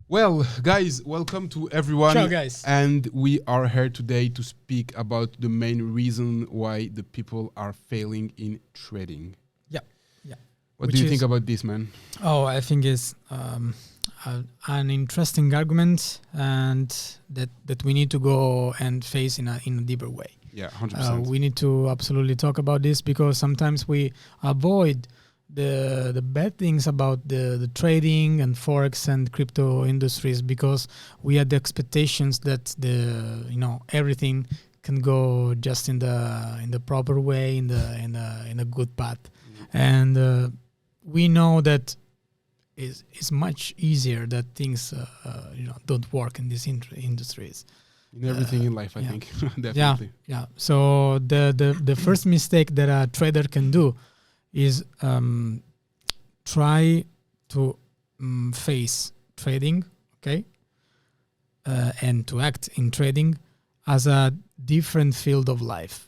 Well, guys, welcome to everyone. Ciao, guys. And we are here today to speak about the main reason why the people are failing in trading. Yeah. What do you think about this, man? Oh, I think it's an interesting argument, and that we need to go and face in a deeper way. Yeah, 100%. We need to absolutely talk about this because sometimes we avoid the bad things about the trading and forex and crypto industries because we had the expectations that everything can go just in the proper way, in a good path. And we know that it's much easier that things don't work in these industries. In everything in life, I think. Definitely. Yeah. So the first mistake that a trader can do is try to face trading, okay, and to act in trading as a different field of life,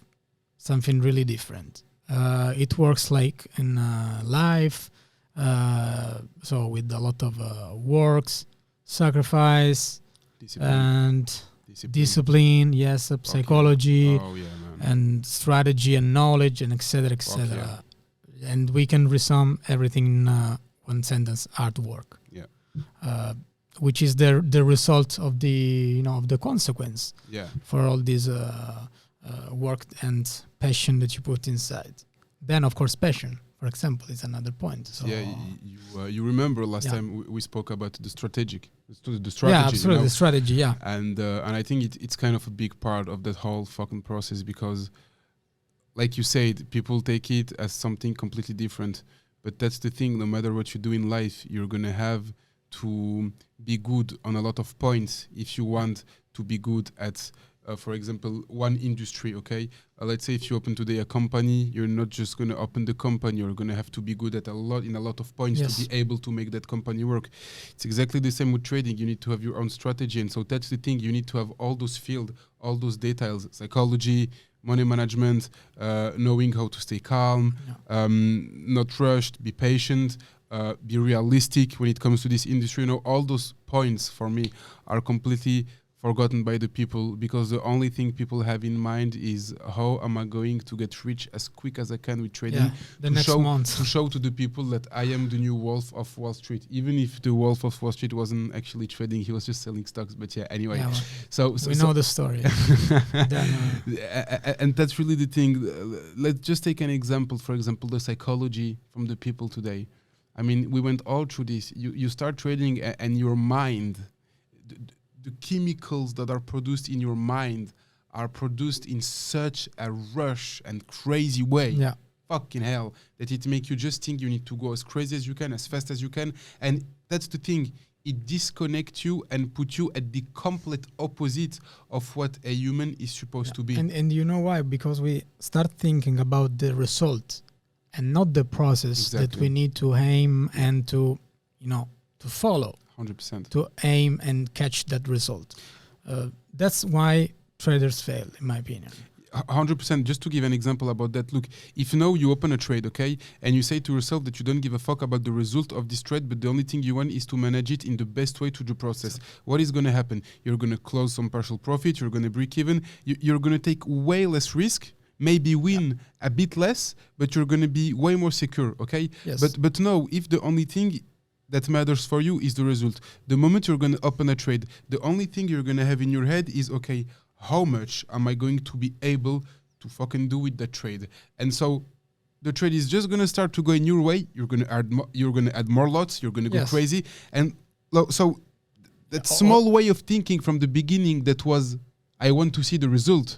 something really different. It works like in life, so with a lot of works, sacrifice, discipline, yes, psychology, and strategy and knowledge, and etc., etc. Yeah. And we can resume everything in one sentence: hard work. Yeah. Which is the result of the consequence. Yeah. For all this work and passion that you put inside. Then, of course, passion, for example, is another point. So yeah, you remember last time we spoke about the strategy. Yeah, absolutely, the strategy. Yeah, and I think it's kind of a big part of that whole fucking process because, like you said, people take it as something completely different. But that's the thing. No matter what you do in life, you're gonna have to be good on a lot of points if you want to be good at. For example, one industry, okay? Let's say if you open today a company, you're not just going to open the company, you're going to have to be good at a lot of points to be able to make that company work. It's exactly the same with trading. You need to have your own strategy. And so that's the thing. You need to have all those fields, all those details, psychology, money management, knowing how to stay calm, not rushed, be patient, be realistic when it comes to this industry. All those points for me are completely forgotten by the people because the only thing people have in mind is how am I going to get rich as quick as I can with trading to show to the people that I am the new Wolf of Wall Street, even if the Wolf of Wall Street wasn't actually trading, he was just selling stocks. But yeah, anyway. Yeah, so we know the story. And that's really the thing. Let's just take an example, for example, the psychology from the people today. I mean, we went all through this. You start trading and your mind, the chemicals that are produced in your mind are produced in such a rush and crazy way. Yeah. Fucking hell. That it make you just think you need to go as crazy as you can, as fast as you can. And that's the thing. It disconnects you and puts you at the complete opposite of what a human is supposed to be. And you know why? Because we start thinking about the result and not the process that we need to aim and to follow. 100%. To aim and catch that result. That's why traders fail, in my opinion. 100%. Just to give an example about that, look, if you open a trade, okay, and you say to yourself that you don't give a fuck about the result of this trade, but the only thing you want is to manage it in the best way to the process, what is going to happen? You're going to close some partial profit, you're going to break even, you're going to take way less risk, maybe win a bit less, but you're going to be way more secure, okay? Yes. But no, if the only thing that matters for you is the result. The moment you're going to open a trade, the only thing you're going to have in your head is, okay, how much am I going to be able to fucking do with that trade? And so the trade is just going to start to go in your way. You're going to add more lots. You're going to go crazy. And so that small way of thinking from the beginning that was, I want to see the result,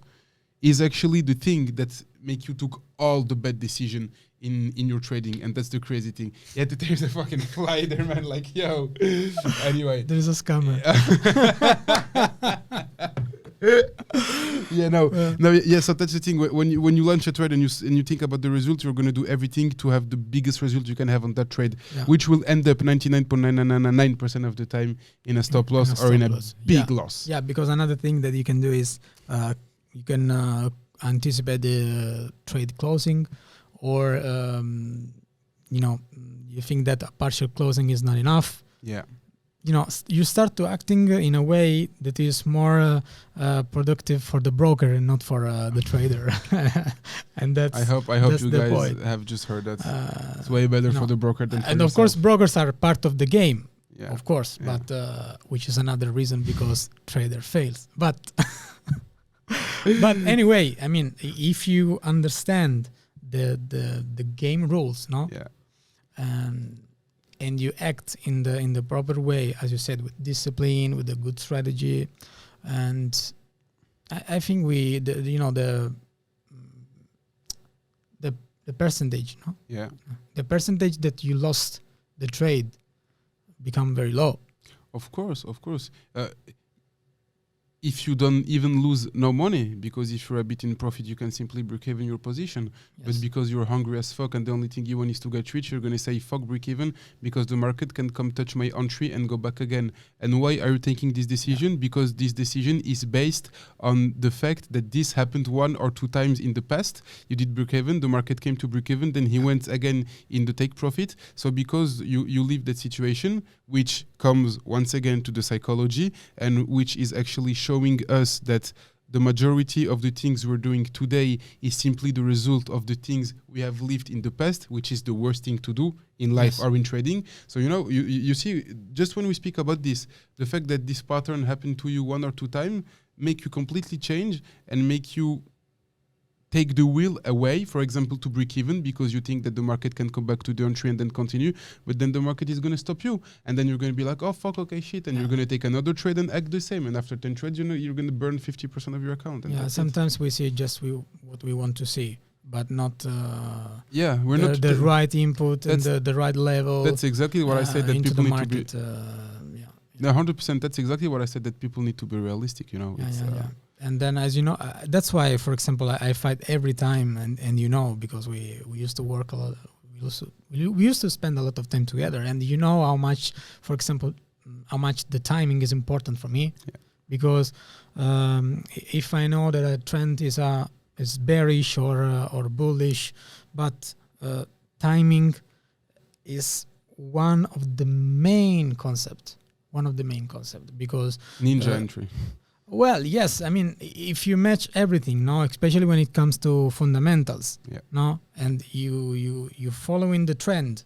is actually the thing that make you took all the bad decision in your trading, and that's the crazy thing. Yeah, there's a fucking fly there, man. Like, yo. Anyway, there's a scammer. So that's the thing. When you launch a trade and you think about the result, you're gonna do everything to have the biggest result you can have on that trade, which will end up 99.999% of the time in a stop loss or in a big loss. Yeah, because another thing that you can do is you can anticipate the trade closing. Or, you think that a partial closing is not enough. Yeah. you start to acting in a way that is more productive for the broker and not for the trader. And that's I hope that's you the guys point. have just heard that. It's way better for the broker than for And yourself. of course, brokers are part of the game, Yeah. of course, Yeah. but which is another reason because trader fails. But but anyway, I mean, if you understand the game rules, no, Yeah. and you act in the proper way, as you said, with discipline, with a good strategy, and I think the percentage, no, Yeah. the percentage that you lost the trade become very low. Of course. If you don't even lose no money, because if you're a bit in profit, you can simply break even your position. But Yes. because you're hungry as fuck and the only thing you want is to get rich, you're going to say, fuck break even, because the market can come touch my entry and go back again. And why are you taking this decision? Because this decision is based on the fact that this happened 1 or 2 times in the past. You did break even, the market came to break even, then he went again in the take profit. So because you leave that situation, which comes once again to the psychology, and which is actually showing us that the majority of the things we're doing today is simply the result of the things we have lived in the past, which is the worst thing to do in life. Yes. Or in trading. So, you see, just when we speak about this, the fact that this pattern happened to you 1 or 2 times make you completely change and make you take the wheel away, for example, to break even, because you think that the market can come back to the entry and then continue, but then the market is going to stop you, and then you're going to be like, oh fuck, okay, shit, and you're going to take another trade and act the same, and after 10 trades, you're going to burn 50% of your account. And Yeah, sometimes we see just what we want to see, but not we're not the right input and the right level. That's exactly what I said, that into people the need market, to be. No, 100%. That's exactly what I said, that people need to be realistic. Yeah. And then, as you know, that's why, for example, I fight every time, and because we used to work a lot, we used to spend a lot of time together, and how much, for example, how much the timing is important for me, because if I know that a trend is bearish or bullish, but timing is one of the main concept, because ninja entry. Well, yes. I mean, if you match everything, no, especially when it comes to fundamentals, no, and you following the trend,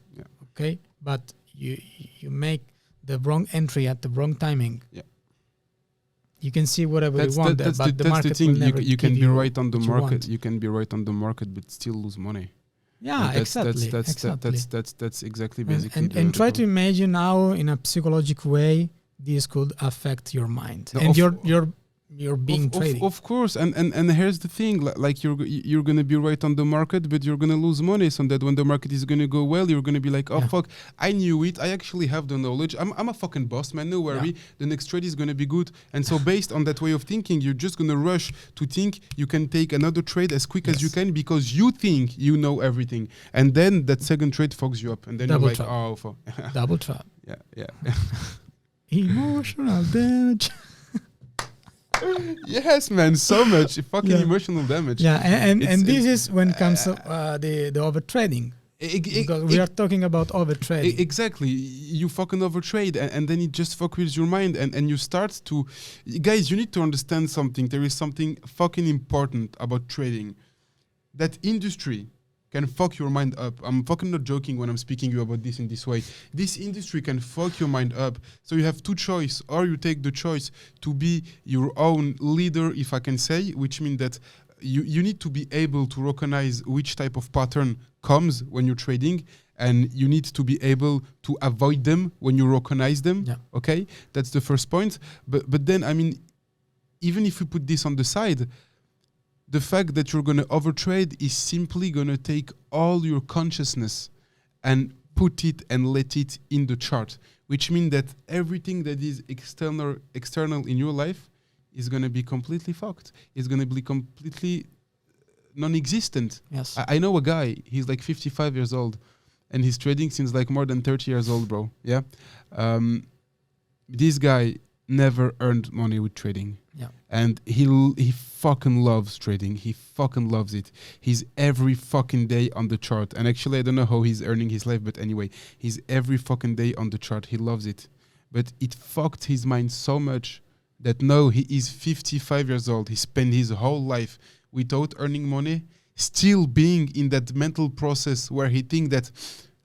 okay, but you make the wrong entry at the wrong timing. You can see whatever you want there, but the market will never you can give be right on the what you market. want. You can be right on the market, but still lose money. Yeah, exactly. That's exactly basically. And try to imagine how, in a psychological way, this could affect your mind and you're being trading. Of course, and here's the thing: like you're gonna be right on the market, but you're gonna lose money. So that when the market is gonna go well, you're gonna be like, oh fuck, I knew it. I actually have the knowledge. I'm a fucking boss, man. No worry. The next trade is gonna be good. And so based on that way of thinking, you're just gonna rush to think you can take another trade as quick as you can, because you think you know everything. And then that second trade fogs you up, and then Double you're like, trap. oh fuck. Double trap. Yeah. Emotional damage. Yes, man, so much fucking emotional damage. Yeah, and this is when it comes to the overtrading. Because we are talking about overtrading. Exactly. You fucking overtrade, and then it just fuck with your mind, and you start to... Guys, you need to understand something. There is something fucking important about trading. That industry can fuck your mind up. I'm fucking not joking when I'm speaking to you about this in this way. This industry can fuck your mind up. So you have two choices, or you take the choice to be your own leader, if I can say, which means that you need to be able to recognize which type of pattern comes when you're trading, and you need to be able to avoid them when you recognize them. Okay? That's the first point. But then, I mean, even if you put this on the side, the fact that you're going to overtrade is simply going to take all your consciousness and put it and let it in the chart, which means that everything that is external in your life is going to be completely fucked. It's going to be completely non-existent. Yes. I know a guy, he's like 55 years old, and he's trading since like more than 30 years old, bro. Yeah. This guy never earned money with trading. Yeah. And he fucking loves trading. He fucking loves it. He's every fucking day on the chart. And actually, I don't know how he's earning his life, but anyway, he's every fucking day on the chart. He loves it. but it fucked his mind so much that now he is 55 years old. He spent his whole life without earning money, still being in that mental process where he think that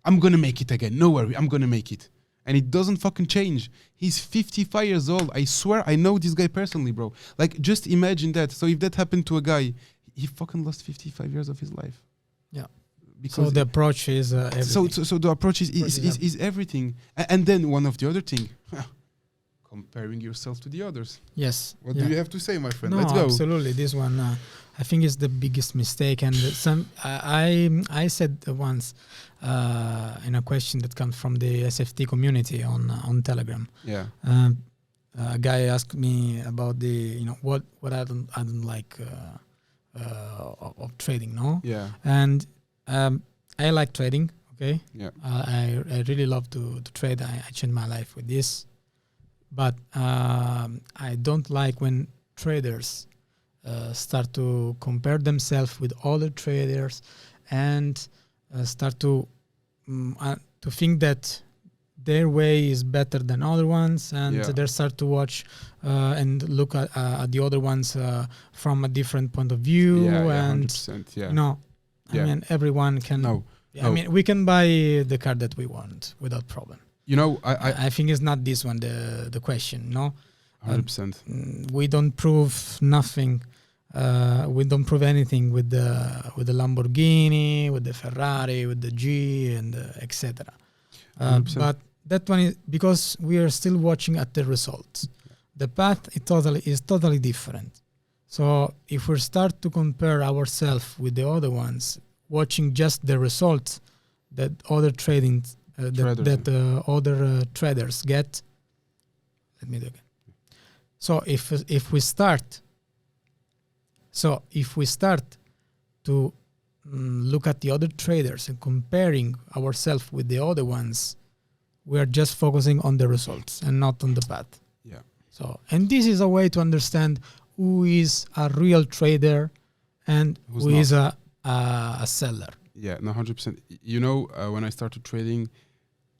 I'm gonna make it again. No worry, I'm gonna make it. And it doesn't fucking change. He's 55 years old. I swear I know this guy personally, bro. Like, just imagine that. So if that happened to a guy, he fucking lost 55 years of his life. Yeah. Because so the approach is everything. So the approach is everything. And then one of the other thing, comparing yourself to the others. Yes. What do you have to say, my friend? No, Let's go. Absolutely. This one, I think, is the biggest mistake. And I said once in a question that comes from the SFT community on Telegram. Yeah. A guy asked me about the what I don't like of trading, no? Yeah. And I like trading. Okay. Yeah. I really love to trade. I changed my life with this. But I don't like when traders start to compare themselves with other traders and start to think that their way is better than other ones, and they start to watch and look at the other ones from a different point of view. Yeah, and 100%, yeah. I mean, everyone can. No. I mean, we can buy the car that we want without problem. I think it's not this one the question, no? 100%. We don't prove nothing. We don't prove anything with the Lamborghini, with the Ferrari, with the G, and etc. But that one is because we are still watching at the results. The path is totally different. So if we start to compare ourselves with the other ones, watching just the results that other other traders get. Let me do again. So if we start to look at the other traders and comparing ourselves with the other ones, we are just focusing on the results and not on the path. Yeah. So, and this is a way to understand who is a real trader and who is a seller. Yeah, no, 100%. When I started trading,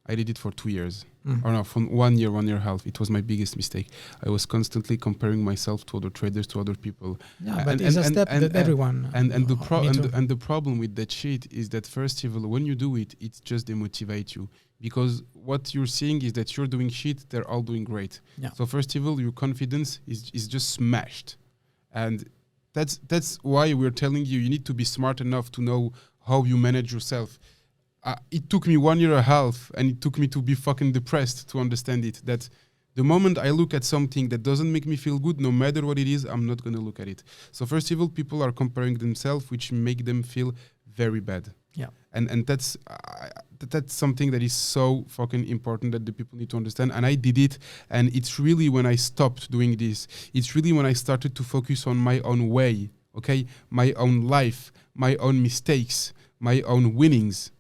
I did it for 2 years. Or no, for 1 year, 1 year and a half. It was my biggest mistake. I was constantly comparing myself to other traders, to other people. Yeah, but it's a step that everyone. And the problem with that shit is that first of all, when you do it, it just demotivates you, because what you're seeing is that you're doing shit, they're all doing great. Yeah. So first of all, your confidence is just smashed, and that's why we're telling you need to be smart enough to know how you manage yourself. It took me 1 year and a half, and it took me to be fucking depressed to understand it. That the moment I look at something that doesn't make me feel good, no matter what it is, I'm not going to look at it. So first of all, people are comparing themselves, which make them feel very bad. Yeah. And that's something that is so fucking important that the people need to understand. And I did it, and it's really when I stopped doing this. It's really when I started to focus on my own way, okay? My own life, my own mistakes, my own winnings.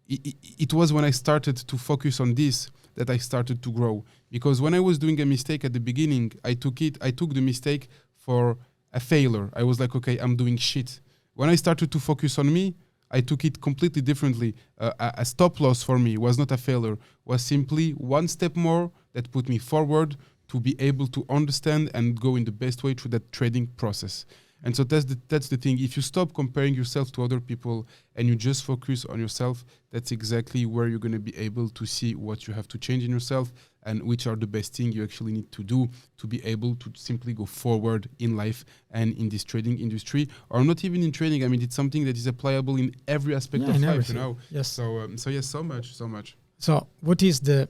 It was when I started to focus on this that I started to grow. Because when I was doing a mistake at the beginning, I took the mistake for a failure. I was like, okay, I'm doing shit. When I started to focus on me, I took it completely differently. A stop loss for me was not a failure, was simply one step more that put me forward to be able to understand and go in the best way through that trading process. And so that's the thing. If you stop comparing yourself to other people and you just focus on yourself, that's exactly where you're going to be able to see what you have to change in yourself and which are the best things you actually need to do to be able to simply go forward in life and in this trading industry, or not even in trading. I mean, it's something that is applicable in every aspect of life, everything. Yes. So yes, so much. So what is the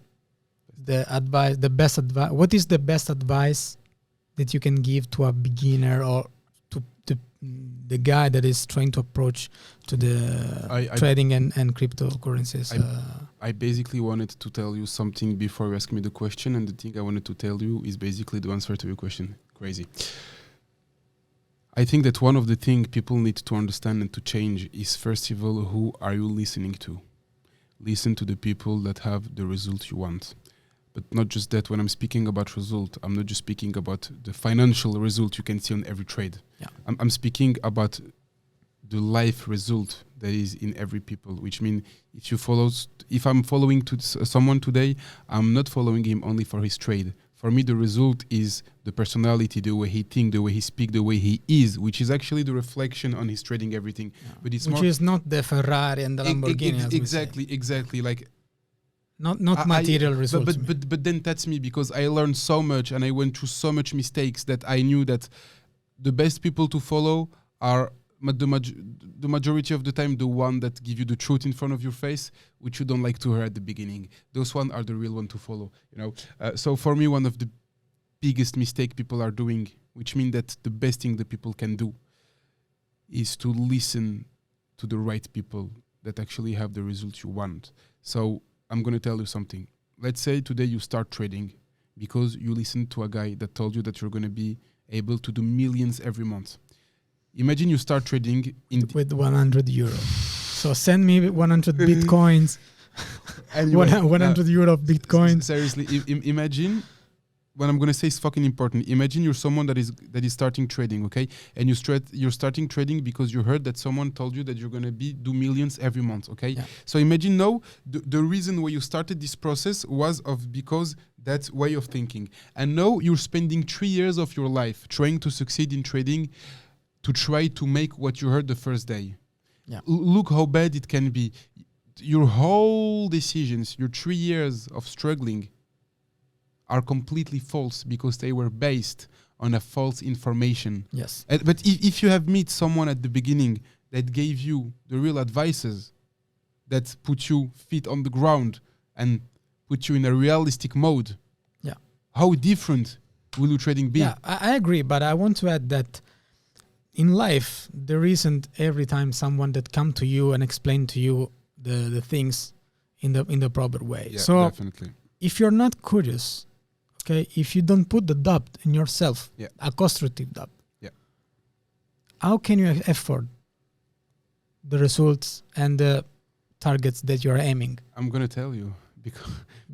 advice, the best advice? What is the best advice that you can give to a beginner or the guy that is trying to approach to the trading and cryptocurrencies? I basically wanted to tell you something before you ask me the question, and the thing I wanted to tell you is basically the answer to your question. Crazy. I think that one of the things people need to understand and to change is, first of all, who are you listening to? Listen to the people that have the result you want. But not just that. When I'm speaking about result, I'm not just speaking about the financial result you can see on every trade. Yeah. I'm speaking about the life result that is in every people, which means if I'm following someone today, I'm not following him only for his trade. For me, the result is the personality, the way he thinks, the way he speaks, the way he is, which is actually the reflection on his trading everything. Yeah. But it's which more is not the Ferrari and the Lamborghini. Exactly. Like not material results. But then that's me, because I learned so much and I went through so much mistakes that I knew that the best people to follow are the majority of the time the one that give you the truth in front of your face, which you don't like to hear at the beginning. Those one are the real one to follow, you know. So for me, one of the biggest mistake people are doing, which means that the best thing that people can do is to listen to the right people that actually have the results you want. So I'm going to tell you something. Let's say today you start trading because you listened to a guy that told you that you're going to be able to do millions every month. Imagine you start trading with 100 euros. So send me 100 bitcoins. Anyway, 100 euro of bitcoins. Seriously, imagine. What I'm gonna say is fucking important. Imagine you're someone that is starting trading, okay? And you're starting trading because you heard that someone told you that you're gonna do millions every month, okay? Yeah. So imagine now the reason why you started this process was because that way of thinking, and now you're spending 3 years of your life trying to succeed in trading, to try to make what you heard the first day. Yeah. Look how bad it can be. Your whole decisions, your 3 years of struggling, are completely false because they were based on a false information. Yes. But if you have met someone at the beginning that gave you the real advices, that put you feet on the ground and put you in a realistic mode, yeah, how different will your trading be? Yeah, I agree, but I want to add that in life, there isn't every time someone that come to you and explain to you the things in the proper way. Yeah, so definitely. If you're not curious, okay, if you don't put the doubt in yourself, Yeah. a constructive doubt, yeah, how can you afford the results and the targets that you're aiming? I'm gonna tell you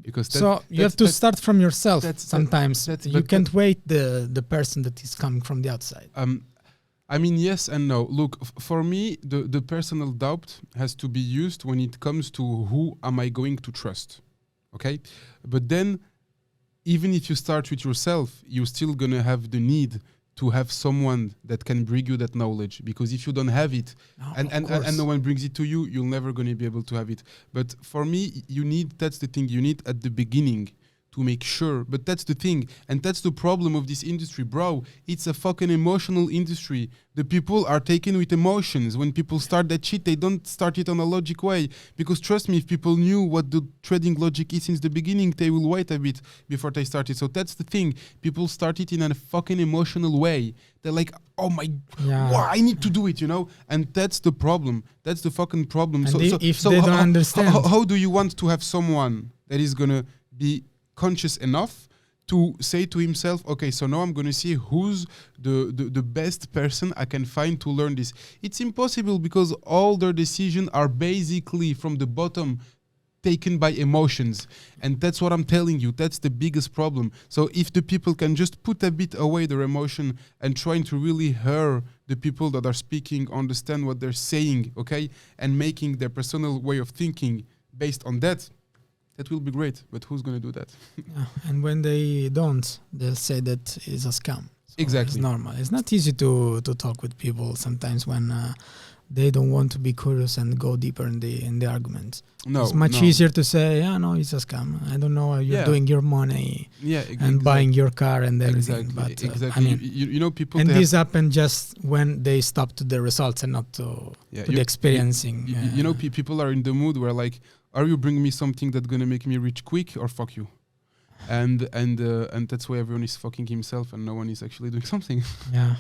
because so you have to start from yourself. Sometimes you can't wait the person that is coming from the outside. I mean, yes and no. Look, for me, the personal doubt has to be used when it comes to who am I going to trust, okay? But then, even if you start with yourself, you're still going to have the need to have someone that can bring you that knowledge. Because if you don't have it, and no one brings it to you, you're never going to be able to have it. But for me, that's the thing, you need at the beginning to make sure. But that's the thing, and that's the problem of this industry, bro. It's a fucking emotional industry. The people are taken with emotions. When people start that shit, they don't start it on a logic way. Because trust me, if people knew what the trading logic is since the beginning, they will wait a bit before they start it. So that's the thing. People start it in a fucking emotional way. They're like, oh my, wow, I need to do it, you know? And that's the problem. That's the fucking problem. And if they don't understand. How do you want to have someone that is going to be conscious enough to say to himself, okay, so now I'm going to see who's the best person I can find to learn this. It's impossible because all their decisions are basically from the bottom taken by emotions. And that's what I'm telling you. That's the biggest problem. So if the people can just put a bit away their emotion and trying to really hear the people that are speaking, understand what they're saying, okay, and making their personal way of thinking based on that, that will be great, but who's going to do that? Yeah, and when they don't, they'll say that it's a scam. So exactly. It's normal. It's not easy to talk with people sometimes when they don't want to be curious and go deeper in the arguments. No, it's much easier to say, yeah, no, it's a scam. I don't know how you're doing your money and buying your car and everything. Exactly. But I mean, you know, people. And this happens just when they stop to the results and not to the experiencing. You know, people are in the mood where like, are you bringing me something that's gonna make me rich quick, or fuck you? And that's why everyone is fucking himself and no one is actually doing something. Yeah.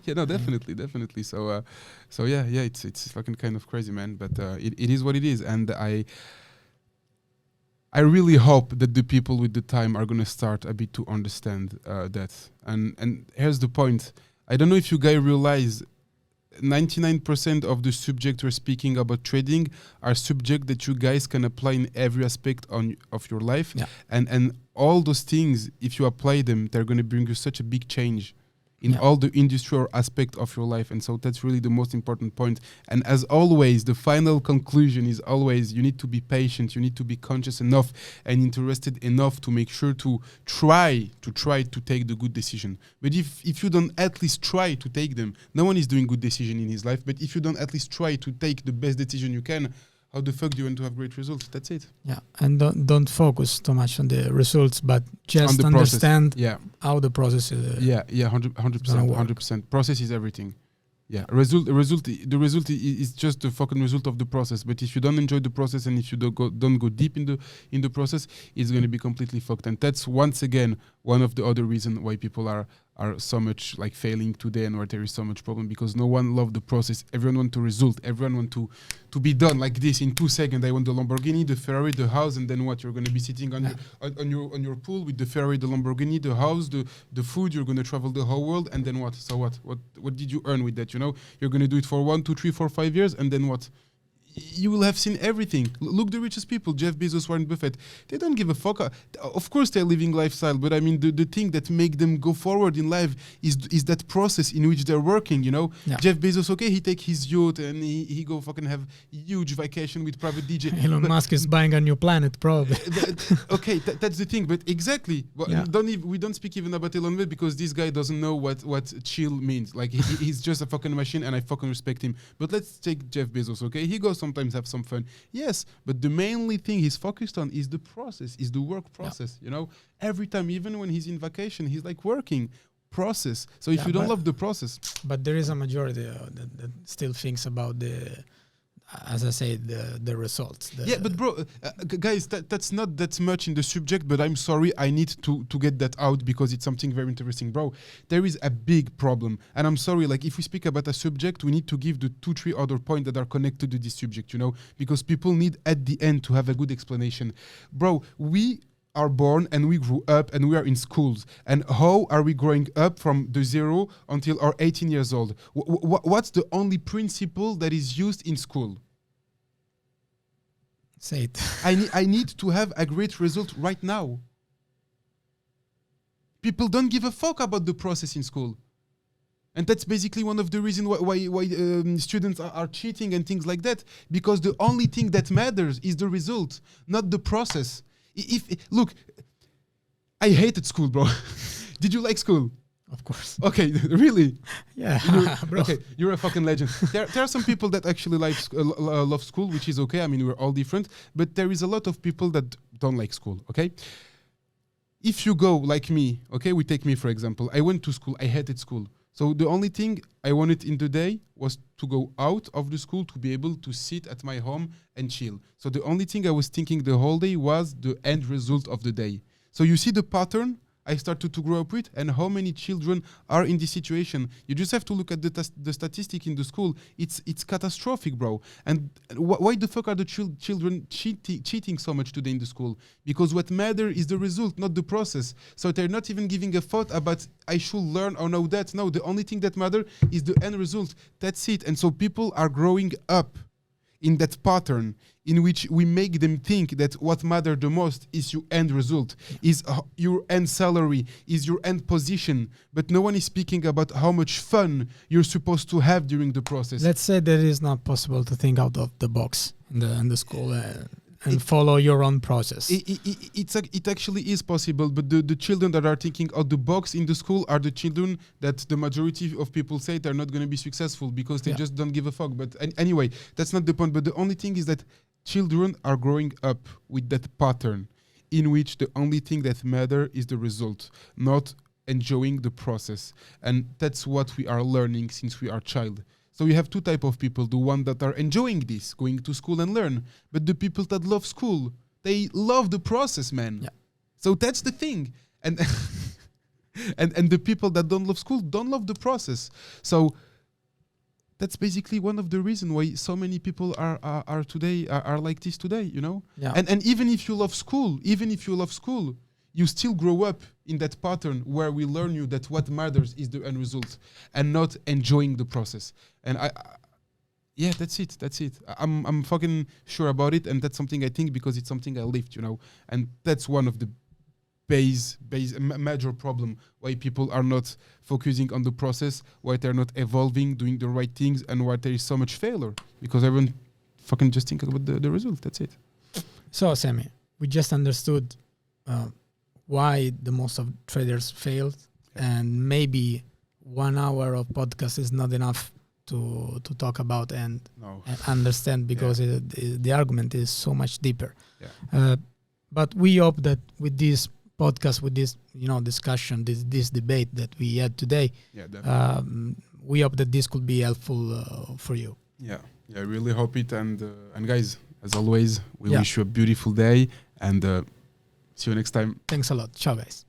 No, definitely. So it's fucking kind of crazy, man. But it is what it is, and I really hope that the people with the time are gonna start a bit to understand that. And here's the point. I don't know if you guys realize 99% of the subjects we're speaking about trading are subjects that you guys can apply in every aspect of your life. Yeah. And all those things, if you apply them, they're going to bring you such a big change in all the industrial aspect of your life. And so that's really the most important point. And as always, the final conclusion is always you need to be patient, you need to be conscious enough and interested enough to make sure to try to take the good decision. But if you don't at least try to take them, no one is doing good decision in his life, but if you don't at least try to take the best decision you can, how the fuck do you want to have great results? That's it. Yeah, and don't focus too much on the results, but just understand how the process is. 100%. Process is everything. Yeah, the result is just the fucking result of the process. But if you don't enjoy the process and if you don't go deep in the process, it's going to be completely fucked. And that's once again one of the other reasons why people are so much like failing today and where there is so much problem, because no one loves the process. Everyone wants the result. Everyone wants to be done like this in 2 seconds. I want the Lamborghini, the Ferrari, the house, and then what? You're going to be sitting on your pool with the Ferrari, the Lamborghini, the house, the food. You're going to travel the whole world, and then what? So what did you earn with that? You know, you're going to do it for 1, 2, 3, 4, 5 years, and then what? You will have seen everything. Look, the richest people, Jeff Bezos, Warren Buffett, they don't give a fuck. Of course, they're living lifestyle, but I mean, the thing that make them go forward in life is that process in which they're working, you know? Yeah. Jeff Bezos, okay, he take his yacht and he go fucking have huge vacation with private DJ. Elon Musk is buying a new planet, probably. Okay, that's the thing, but exactly. We don't speak even about Elon Musk because this guy doesn't know what chill means. Like, he's just a fucking machine and I fucking respect him. But let's take Jeff Bezos, okay? He goes sometimes have some fun. Yes, but the mainly thing he's focused on is the process, is the work process, you know? Every time, even when he's in vacation, he's like working process. So if you don't love the process. But there is a majority that still thinks about as I say, the results. But bro, guys, that's not that much in the subject, but I'm sorry, I need to get that out because it's something very interesting, bro. There is a big problem, and I'm sorry, like if we speak about a subject, we need to give the 2-3 other points that are connected to this subject, you know, because people need at the end to have a good explanation. Bro, we are born and we grew up and we are in schools. And how are we growing up from the 0 until our 18 years old? What's the only principle that is used in school? Say it. I need to have a great result right now. People don't give a fuck about the process in school. And that's basically one of the reasons why students are cheating and things like that. Because the only thing that matters is the result, not the process. Look, I hated school, bro. Did you like school? Of course. Okay, really? Yeah, bro. Okay, you're a fucking legend. There are some people that actually love school, which is okay. I mean, we're all different. But there is a lot of people that don't like school, okay? If you go like me, okay, we take me for example. I went to school. I hated school. So the only thing I wanted in the day was to go out of the school to be able to sit at my home and chill. So the only thing I was thinking the whole day was the end result of the day. So you see the pattern I started to grow up with and how many children are in this situation. You just have to look at the statistic in the school. It's catastrophic, bro. And why the fuck are the children cheating so much today in the school? Because what matters is the result, not the process. So they're not even giving a thought about I should learn or know that. No, the only thing that matters is the end result. That's it. And so people are growing up in that pattern in which we make them think that what matters the most is your end result, is your end salary, is your end position. But no one is speaking about how much fun you're supposed to have during the process. Let's say that it is not possible to think out of the box in the school and follow your own process. It actually is possible, but the children that are thinking out the box in the school are the children that the majority of people say they're not going to be successful because they just don't give a fuck. But anyway, that's not the point. But the only thing is that children are growing up with that pattern in which the only thing that matters is the result, not enjoying the process. And that's what we are learning since we are child. So you have two types of people, the one that are enjoying this, going to school and learn. But the people that love school, they love the process, man. Yeah. So that's the thing. And and the people that don't love school don't love the process. So that's basically one of the reasons why so many people are today are like this today, you know? Yeah. And even if you love school, you still grow up in that pattern where we learn you that what matters is the end result and not enjoying the process. And that's it. I'm fucking sure about it, and that's something I think because it's something I lived, you know. And that's one of the major problem why people are not focusing on the process, why they're not evolving, doing the right things, and why there is so much failure, because everyone fucking just think about the result. That's it. So, Sammy, we just understood why the most of traders failed, and maybe 1 hour of podcast is not enough to talk about and understand, because the argument is so much deeper. But we hope that with this podcast, with this discussion, this debate that we had today, we hope that this could be helpful for you. I really hope it. And guys, as always, we wish you a beautiful day, and see you next time. Thanks a lot. Ciao, guys.